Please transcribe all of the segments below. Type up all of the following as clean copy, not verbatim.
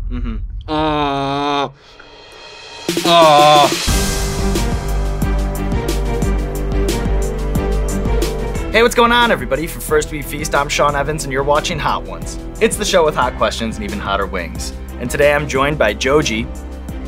Mm-hmm. Hey, what's going on, everybody? For First We Feast, I'm Sean Evans, and you're watching Hot Ones. It's the show with hot questions and even hotter wings. And today I'm joined by Joji.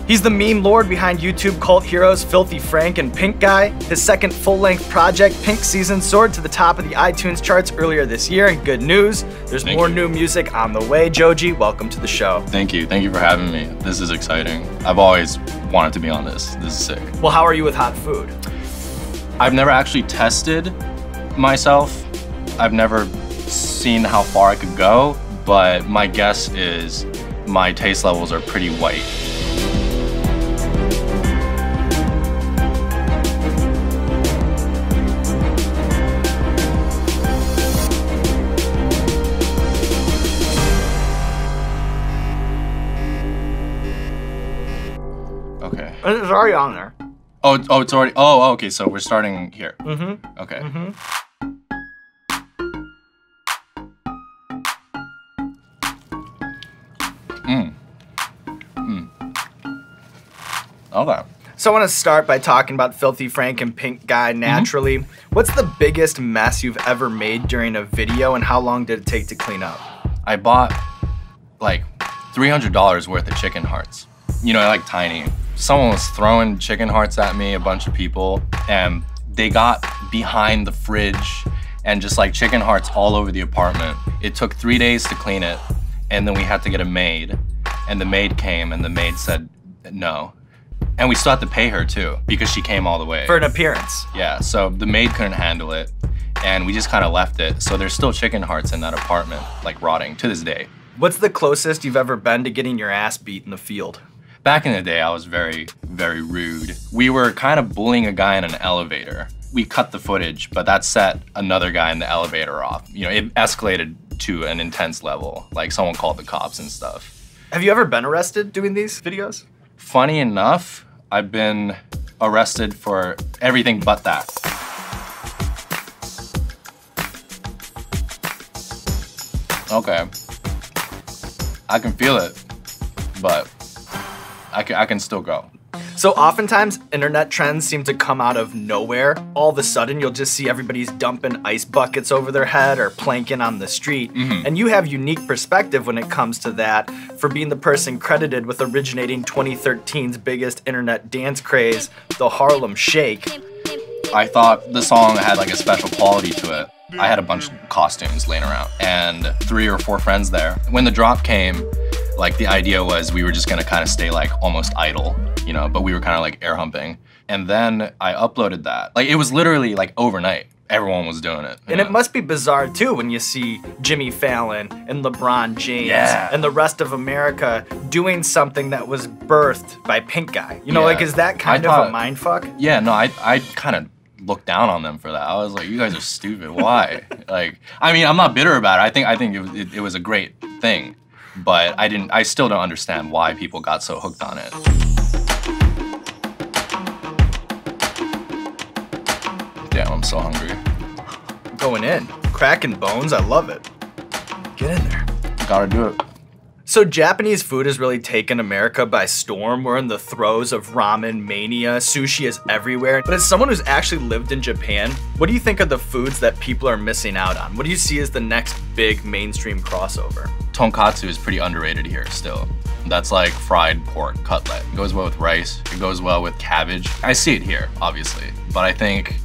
He's the meme lord behind YouTube cult heroes Filthy Frank and Pink Guy. His second full-length project, Pink Season, soared to the top of the iTunes charts earlier this year, and good news, there's more new music on the way. Joji, welcome to the show. Thank you for having me. This is exciting. I've always wanted to be on this. This is sick. Well, how are you with hot food? I've never actually tested myself. I've never seen how far I could go, but my guess is my taste levels are pretty white. Okay. It's already on there. Oh, it's already, oh, okay, so we're starting here. Mm-hmm. Okay. Mm-hmm. Okay. So I want to start by talking about Filthy Frank and Pink Guy naturally. What's the biggest mess you've ever made during a video, and how long did it take to clean up? I bought like $300 worth of chicken hearts. You know, like tiny. Someone was throwing chicken hearts at me, a bunch of people, and they got behind the fridge and just like chicken hearts all over the apartment. It took 3 days to clean it, and then we had to get a maid, and the maid came and the maid said no. And we still had to pay her too, because she came all the way. For an appearance. Yeah, so the maid couldn't handle it, and we just kind of left it. So there's still chicken hearts in that apartment, like rotting to this day. What's the closest you've ever been to getting your ass beat in the field? Back in the day, I was very, very rude. We were kind of bullying a guy in an elevator. We cut the footage, but that set another guy in the elevator off. You know, it escalated to an intense level. Like someone called the cops and stuff. Have you ever been arrested doing these videos? Funny enough, I've been arrested for everything but that. Okay. I can feel it, but I can still go. So oftentimes, internet trends seem to come out of nowhere. All of a sudden, you'll just see everybody's dumping ice buckets over their head or planking on the street. And you have unique perspective when it comes to that, for being the person credited with originating 2013's biggest internet dance craze, the Harlem Shake. I thought the song had like a special quality to it. I had a bunch of costumes laying around and 3 or 4 friends there. When the drop came, like the idea was we were just gonna kind of stay like almost idle, you know, but we were kind of like air humping. And then I uploaded that. Like it was literally like overnight. Everyone was doing it. And it must be bizarre too when you see Jimmy Fallon and LeBron James and the rest of America doing something that was birthed by Pink Guy. You know, like is that kind of a mind fuck? Yeah, no, I kind of looked down on them for that. I was like, you guys are stupid. Why? Like, I mean, I'm not bitter about it. I think it was a great thing, but I still don't understand why people got so hooked on it. Damn, I'm so hungry. Going in, cracking bones, I love it. Get in there. Gotta do it. So Japanese food has really taken America by storm. We're in the throes of ramen mania. Sushi is everywhere. But as someone who's actually lived in Japan, what do you think of the foods that people are missing out on? What do you see as the next big mainstream crossover? Tonkatsu is pretty underrated here still. That's like fried pork cutlet. It goes well with rice. It goes well with cabbage. I see it here, obviously, but I think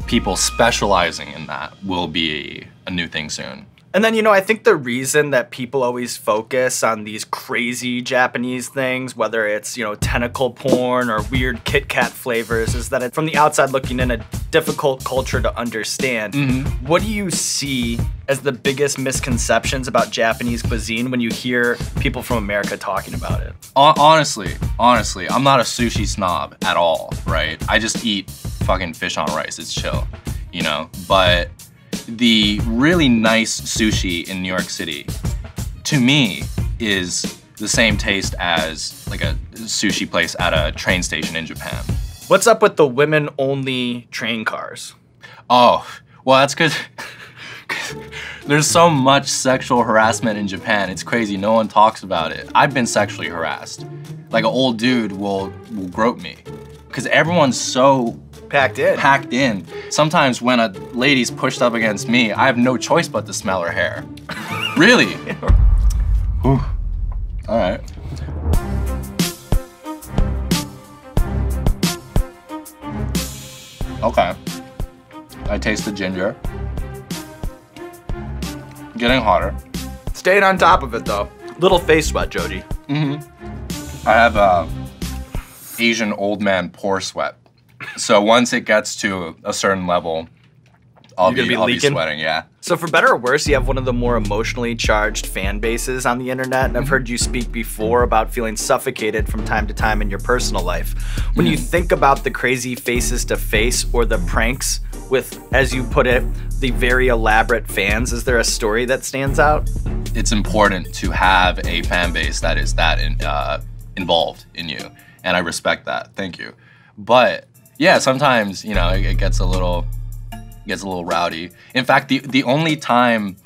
people specializing in that will be a new thing soon. And then, you know, I think the reason that people always focus on these crazy Japanese things, whether it's, you know, tentacle porn or weird Kit Kat flavors, is that from the outside looking in, a difficult culture to understand. What do you see as the biggest misconceptions about Japanese cuisine when you hear people from America talking about it? Honestly, I'm not a sushi snob at all, right? I just eat fucking fish on rice. It's chill, you know? But the really nice sushi in New York City, to me, is the same taste as like a sushi place at a train station in Japan. What's up with the women-only train cars? Oh, well, that's There's so much sexual harassment in Japan. It's crazy. No one talks about it. I've been sexually harassed. Like an old dude will grope me because everyone's so packed in. Sometimes when a lady's pushed up against me, I have no choice but to smell her hair. Really? Whew. All right. Okay. I taste the ginger. Getting hotter. Staying on top of it though. Little face sweat, Joji. I have Asian old man pore sweat. So once it gets to a certain level, I'll be sweating, yeah. So for better or worse, you have one of the more emotionally charged fan bases on the internet, and I've heard you speak before about feeling suffocated from time to time in your personal life. When you think about the crazy faces to face or the pranks with, as you put it, the very elaborate fans, is there a story that stands out? It's important to have a fan base that is that involved in you, and I respect that, thank you. But yeah, sometimes, you know, it gets a little rowdy. In fact, the only time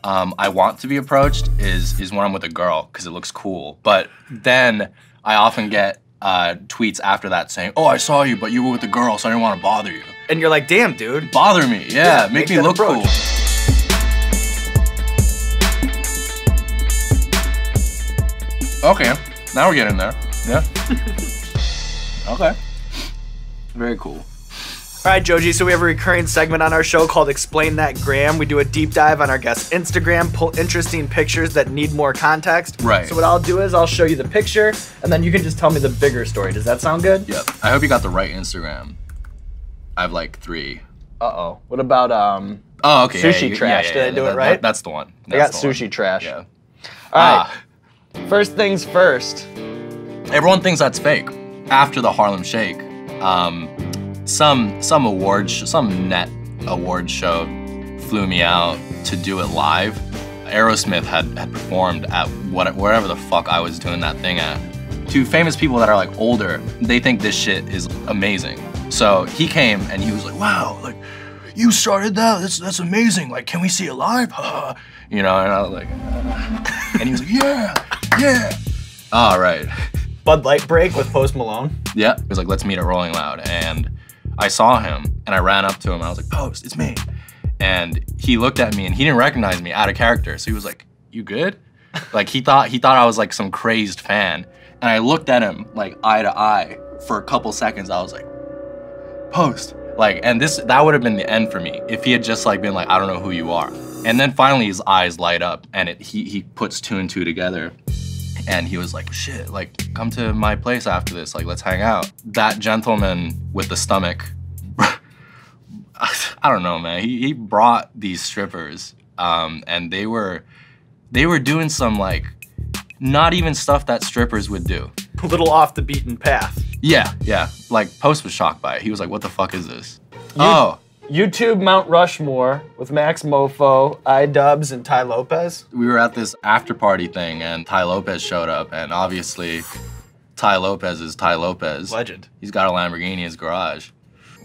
I want to be approached is when I'm with a girl, because it looks cool. But then I often get tweets after that saying, "Oh, I saw you, but you were with a girl, so I didn't want to bother you." And you're like, "Damn, dude." Bother me, yeah, make me look cool. Okay, now we're getting there. Yeah. Okay. Very cool. All right, Joji, so we have a recurring segment on our show called Explain That Gram. We do a deep dive on our guest's Instagram, pull interesting pictures that need more context. Right. So what I'll do is I'll show you the picture, and then you can just tell me the bigger story. Does that sound good? Yep. I hope you got the right Instagram. I have like 3. Uh-oh. What about oh, okay. Sushi Trash? Did I do it right? That's the one. I got Sushi Trash. Yeah. All right. First things first. Everyone thinks that's fake. After the Harlem Shake, some net award show flew me out to do it live. Aerosmith had performed at wherever the fuck I was doing that thing at. To famous people that are like older, they think this shit is amazing. So he came and he was like, "Wow, like you started that? That's amazing. Like, can we see it live?" You know, and I was like, and he was like, "Yeah." All right. Bud Light break with Post Malone. Yeah, he was like, "Let's meet at Rolling Loud." And I saw him and I ran up to him and I was like, "Post, it's me." And he looked at me and he didn't recognize me out of character. So he was like, "You good?" Like he thought I was like some crazed fan. And I looked at him like eye to eye for a couple seconds. I was like, "Post." Like, and that would have been the end for me if he had just like been like, "I don't know who you are." And then finally his eyes light up and he puts 2 and 2 together. And he was like, "Shit, like, come to my place after this, like, let's hang out." That gentleman with the stomach, I don't know, man. He brought these strippers, and they were doing some, like, not even stuff that strippers would do. A little off the beaten path. Yeah. Like, Post was shocked by it. He was like, "What the fuck is this?" YouTube Mount Rushmore with Max Mofo, iDubbbz, and Ty Lopez. We were at this after party thing and Ty Lopez showed up, and obviously Ty Lopez is Ty Lopez. Legend. He's got a Lamborghini in his garage.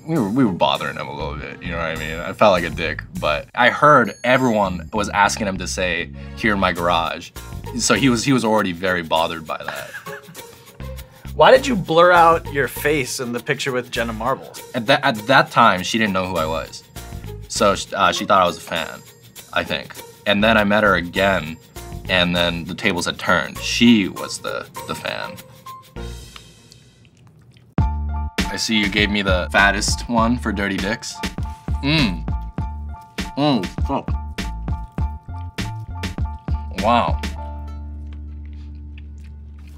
We were bothering him a little bit, you know what I mean? I felt like a dick, but I heard everyone was asking him to say, "Here in my garage." So he was already very bothered by that. Why did you blur out your face in the picture with Jenna Marbles? At that time, she didn't know who I was. So she thought I was a fan, I think. And then I met her again, and then the tables had turned. She was the fan. I see you gave me the fattest one for Dirty Dicks. Fuck. Wow.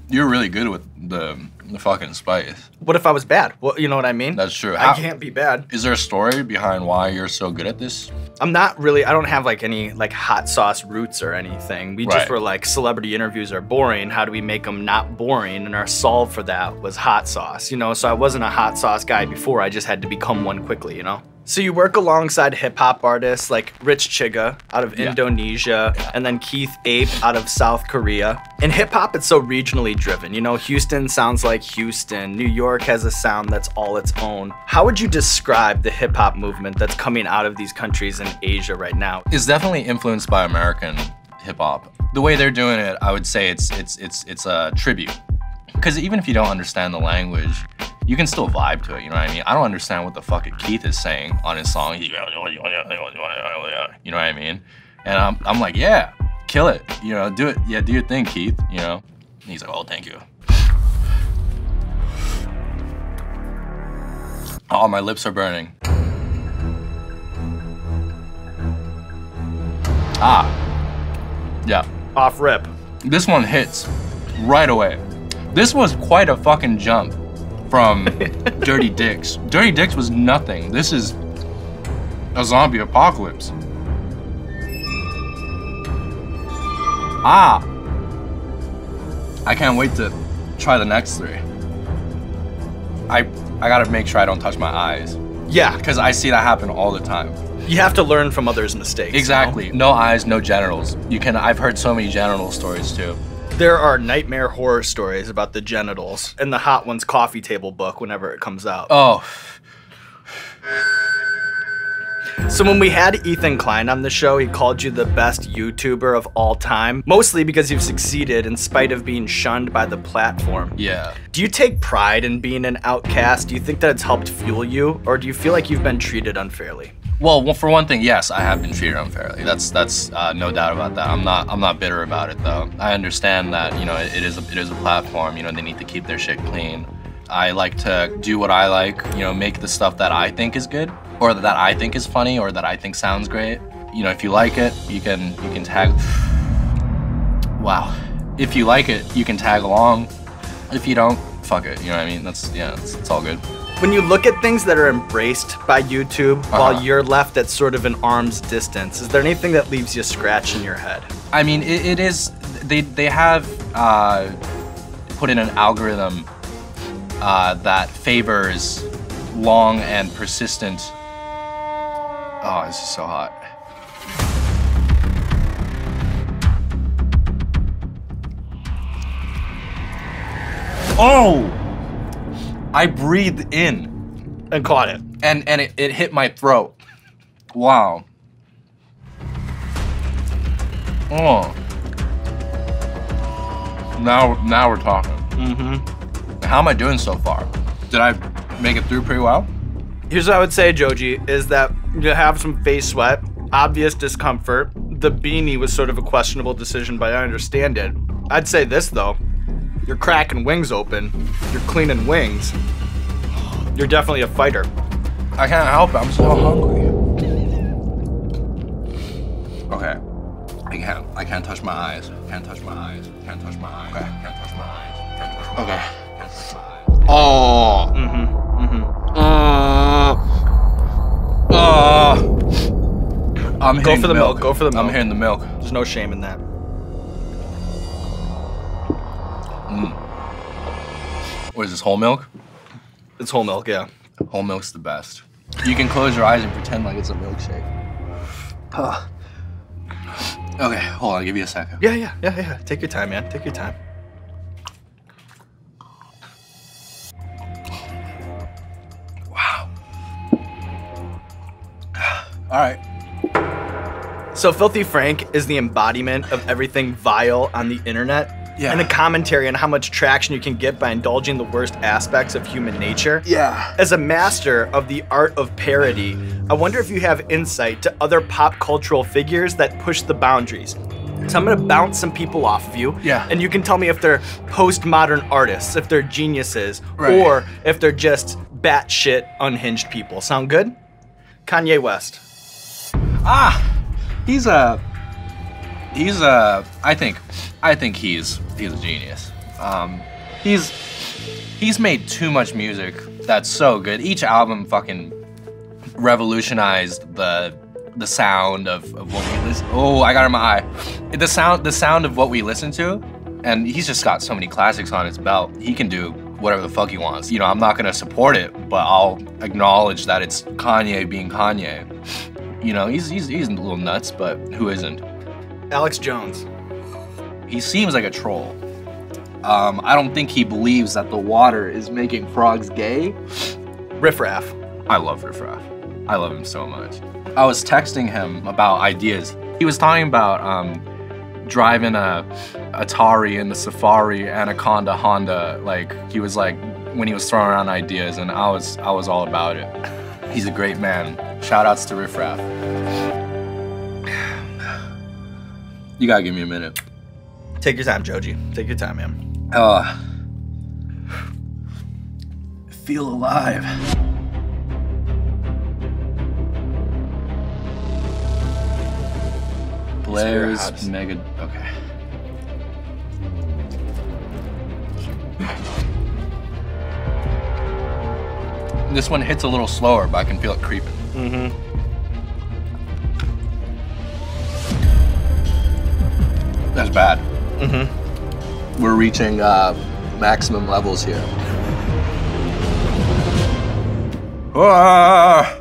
You're really good with the fucking spice. What if I was bad? Well, you know what I mean? That's true. I can't be bad. Is there a story behind why you're so good at this? I'm not really, I don't have like any like hot sauce roots or anything. We just were like, celebrity interviews are boring. How do we make them not boring? And our solve for that was hot sauce, you know? So I wasn't a hot sauce guy before. I just had to become one quickly, you know? So you work alongside hip hop artists like Rich Chiga out of Indonesia, and then Keith Ape out of South Korea. In hip hop, it's so regionally driven. You know, Houston sounds like Houston. New York has a sound that's all its own. How would you describe the hip hop movement that's coming out of these countries in Asia right now? It's definitely influenced by American hip hop. The way they're doing it, I would say it's a tribute. Because even if you don't understand the language, you can still vibe to it, you know what I mean? I don't understand what the fuck Keith is saying on his song. You know what I mean? And I'm like, yeah, kill it. You know, do it. Yeah, do your thing, Keith, you know? And he's like, oh, thank you. Oh, my lips are burning. Yeah. Off rip. This one hits right away. This was quite a fucking jump from Dirty Dicks. Dirty Dicks was nothing. This is a zombie apocalypse. I can't wait to try the next three. I gotta make sure I don't touch my eyes. Yeah. Because I see that happen all the time. You have to learn from others' mistakes. Exactly. You know? No eyes, no genitals. I've heard so many genital stories too. There are nightmare horror stories about the genitals in the Hot Ones coffee table book whenever it comes out. Oh. So when we had Ethan Klein on the show, he called you the best YouTuber of all time, mostly because you've succeeded in spite of being shunned by the platform. Yeah. Do you take pride in being an outcast? Do you think that it's helped fuel you, or do you feel like you've been treated unfairly? Well, for one thing, yes, I have been treated unfairly. That's no doubt about that. I'm not bitter about it though. I understand that, you know, it is a platform. You know, they need to keep their shit clean. I like to do what I like. You know, make the stuff that I think is good, or that I think is funny, or that I think sounds great. You know, if you like it, you can tag. Wow. If you like it, you can tag along. If you don't, fuck it. You know what I mean? It's all good. When you look at things that are embraced by YouTube while you're left at sort of an arm's distance, is there anything that leaves you scratching your head? I mean, it is, they have put in an algorithm that favors long and persistent. Oh, this is so hot. Oh! I breathed in. And caught it. And it hit my throat. Wow. Oh. Now we're talking. Mm-hmm. How am I doing so far? Did I make it through pretty well? Here's what I would say, Joji, is that you have some face sweat, obvious discomfort. The beanie was sort of a questionable decision, but I understand it. I'd say this, though. You're cracking wings open. You're cleaning wings. You're definitely a fighter. I can't help it. I'm so hungry. Okay. I can't touch my eyes. Can't touch my eyes. Can't touch my eyes. Okay. Can't touch my eyes. Can't touch my eyes. Okay. Can't touch my eyes. Oh. I'm Go for the milk. Go for the milk. I'm hearing the milk. There's no shame in that. What is this, whole milk? It's whole milk, yeah. Whole milk's the best. You can close your eyes and pretend like it's a milkshake. Okay, hold on, I'll give you a second. Yeah. Take your time, man. Take your time. Wow. All right. So Filthy Frank is the embodiment of everything vile on the internet. Yeah. And a commentary on how much traction you can get by indulging the worst aspects of human nature. Yeah. As a master of the art of parody, I wonder if you have insight to other pop cultural figures that push the boundaries. So I'm gonna bounce some people off of you. Yeah. And you can tell me if they're postmodern artists, if they're geniuses, right, or if they're just batshit unhinged people. Sound good? Kanye West. I think he's a genius. He's made too much music that's so good. Each album fucking revolutionized the sound of what we listen. Oh, I got it in my eye. The sound of what we listen to, and he's just got so many classics on his belt. He can do whatever the fuck he wants. You know, I'm not gonna support it, but I'll acknowledge that it's Kanye being Kanye. You know, he's a little nuts, but who isn't? Alex Jones. He seems like a troll. I don't think he believes that the water is making frogs gay. Riff Raff. I love Riff Raff. I love him so much. I was texting him about ideas. He was talking about driving a Atari in the Safari Anaconda Honda. Like, he was like, when he was throwing around ideas, and I was all about it. He's a great man. Shout outs to Riff Raff. You gotta give me a minute. Take your time, Joji. Take your time, man. Feel alive. Blair's Mega. Okay. This one hits a little slower, but I can feel it creeping. Mm-hmm. That's bad. Mm-hmm. We're reaching maximum levels here. Ah!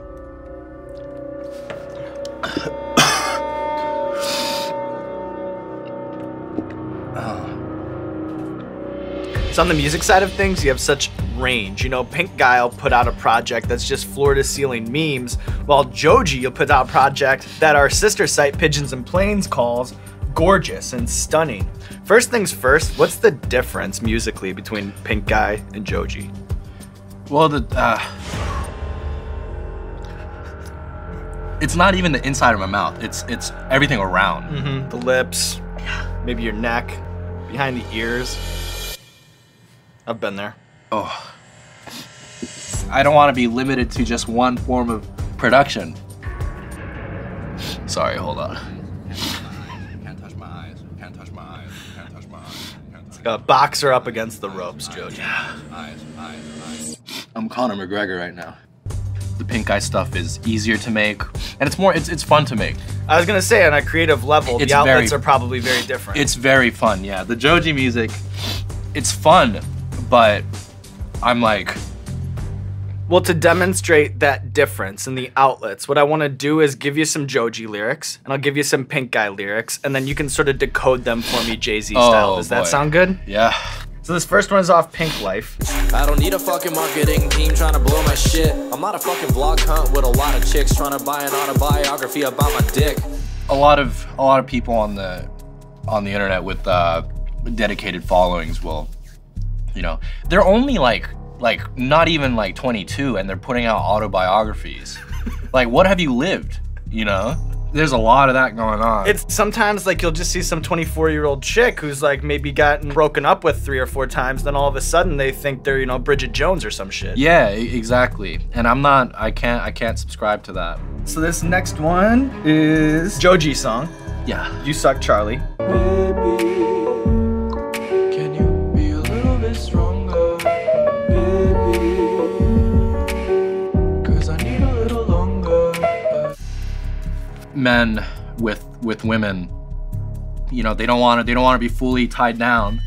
So on the music side of things, you have such range. You know, Pink Guy will put out a project that's just floor-to-ceiling memes, while Joji will put out a project that our sister site Pigeons and Planes calls gorgeous and stunning. First things first, what's the difference musically between Pink Guy and Joji? Well, it's not even the inside of my mouth. It's everything around. Mm-hmm. The lips, maybe your neck, behind the ears. I've been there. Oh. I don't want to be limited to just one form of production. Sorry, hold on. Can't touch my eyes. Can't touch my eyes. Can't touch my eyes. It's like a boxer up against the ropes, Joji. Eyes. I'm Conor McGregor right now. The Pink Guy stuff is easier to make, and it's fun to make. I was gonna say, on a creative level, the outlets are probably very different. It's very fun, yeah. The Joji music, it's fun, but I'm like... Well, to demonstrate that difference in the outlets, what I want to do is give you some Joji lyrics, and I'll give you some Pink Guy lyrics, and then you can sort of decode them for me Jay-Z style. Does that sound good? Yeah. So this first one is off Pink Life. I don't need a fucking marketing team trying to blow my shit. I'm not a fucking vlog cunt with a lot of chicks trying to buy an autobiography about my dick. A lot of people on the internet with dedicated followings will, you know, they're only like not even like 22 and they're putting out autobiographies. Like, what have you lived, you know? There's a lot of that going on. It's sometimes like you'll just see some 24-year-old chick who's like maybe gotten broken up with 3 or 4 times, then all of a sudden they think they're, you know, Bridget Jones or some shit. Yeah, exactly. And I can't subscribe to that. So this next one is Joji song. Yeah. You Suck Charlie. Baby, can you be a little bit stronger? Baby, 'cause I need a little longer. Men with women, you know, they don't want to be fully tied down.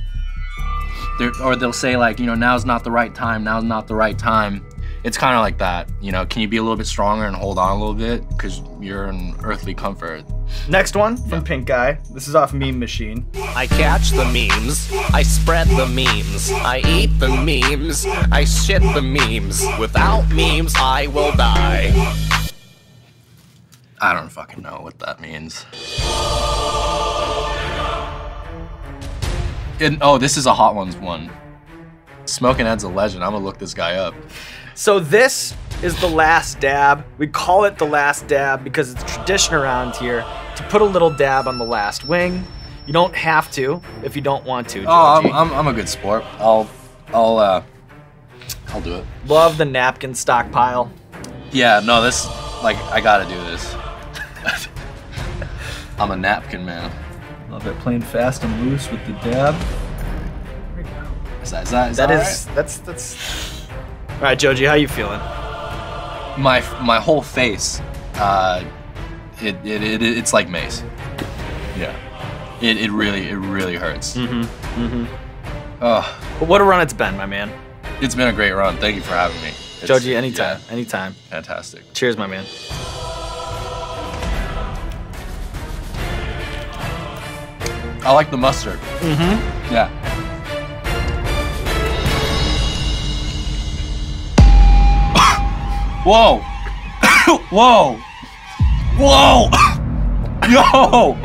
Or they'll say like, you know, now's not the right time. Now's not the right time. It's kind of like that, you know. Can you be a little bit stronger and hold on a little bit because you're an earthly comfort. Next one from Pink Guy. This is off Meme Machine. I catch the memes, I spread the memes, I eat the memes, I shit the memes. Without memes, I will die. I don't fucking know what that means. Oh, this is a Hot Ones one. Smoking Ed's a legend. I'm gonna look this guy up. So this is the last dab. We call it the last dab because it's tradition around here to put a little dab on the last wing. You don't have to if you don't want to, Joji. Oh, I'm a good sport. I'll do it. Love the napkin stockpile. Yeah, no, this, like, I gotta do this. I'm a napkin man. Love it, playing fast and loose with the dab. Is that That's. All right, Joji, how you feeling? My whole face, it's like mace. Yeah, it really hurts. But what a run it's been, my man. It's been a great run. Thank you for having me. Joji, anytime, anytime. Fantastic. Cheers, my man. I like the mustard. Mm-hmm. Yeah. Whoa. Whoa. Whoa. Yo.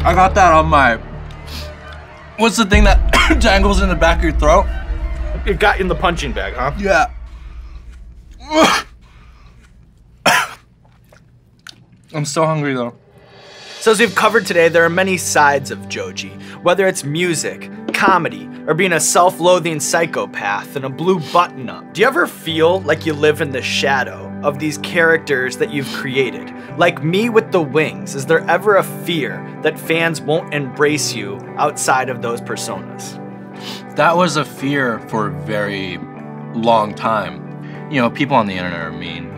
I got that on my... What's the thing that jangles in the back of your throat? It got in the punching bag, huh? Yeah. I'm so hungry though. So as we've covered today, there are many sides of Joji, whether it's music, comedy, or being a self-loathing psychopath and a blue button-up. Do you ever feel like you live in the shadow of these characters that you've created? Like me with the wings, is there ever a fear that fans won't embrace you outside of those personas? That was a fear for a very long time. You know, people on the internet are mean.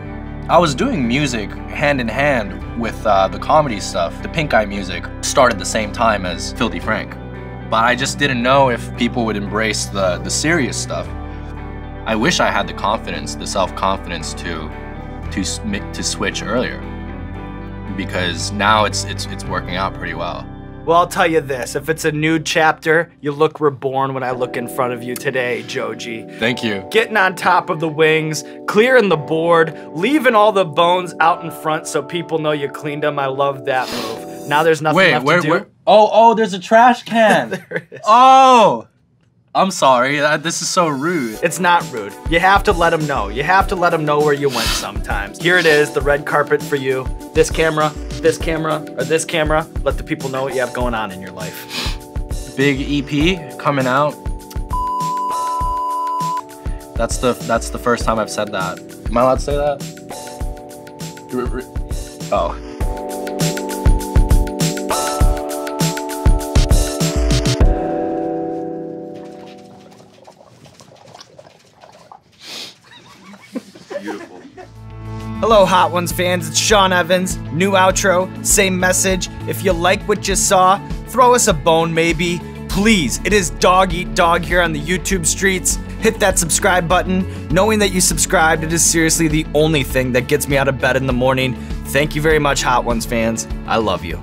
I was doing music hand in hand with the comedy stuff. The Pink Eye music started the same time as Filthy Frank. But I just didn't know if people would embrace the serious stuff. I wish I had the confidence, the self-confidence to switch earlier. Because now it's working out pretty well. Well, I'll tell you this, if it's a new chapter, you look reborn when I look in front of you today, Joji. Thank you. Getting on top of the wings, clearing the board, leaving all the bones out in front so people know you cleaned them. I love that move. Now there's nothing left to do. Where? Oh, there's a trash can. There is. Oh, I'm sorry. This is so rude. It's not rude. You have to let them know. You have to let them know where you went sometimes. Here it is, the red carpet for you. This camera, or this camera. Let the people know what you have going on in your life. Big EP coming out. That's the first time I've said that. Am I allowed to say that? Oh. Hello, Hot Ones fans, it's Sean Evans. New outro, same message. If you like what you saw, throw us a bone maybe. Please, it is dog eat dog here on the YouTube streets. Hit that subscribe button. Knowing that you subscribed, it is seriously the only thing that gets me out of bed in the morning. Thank you very much, Hot Ones fans. I love you.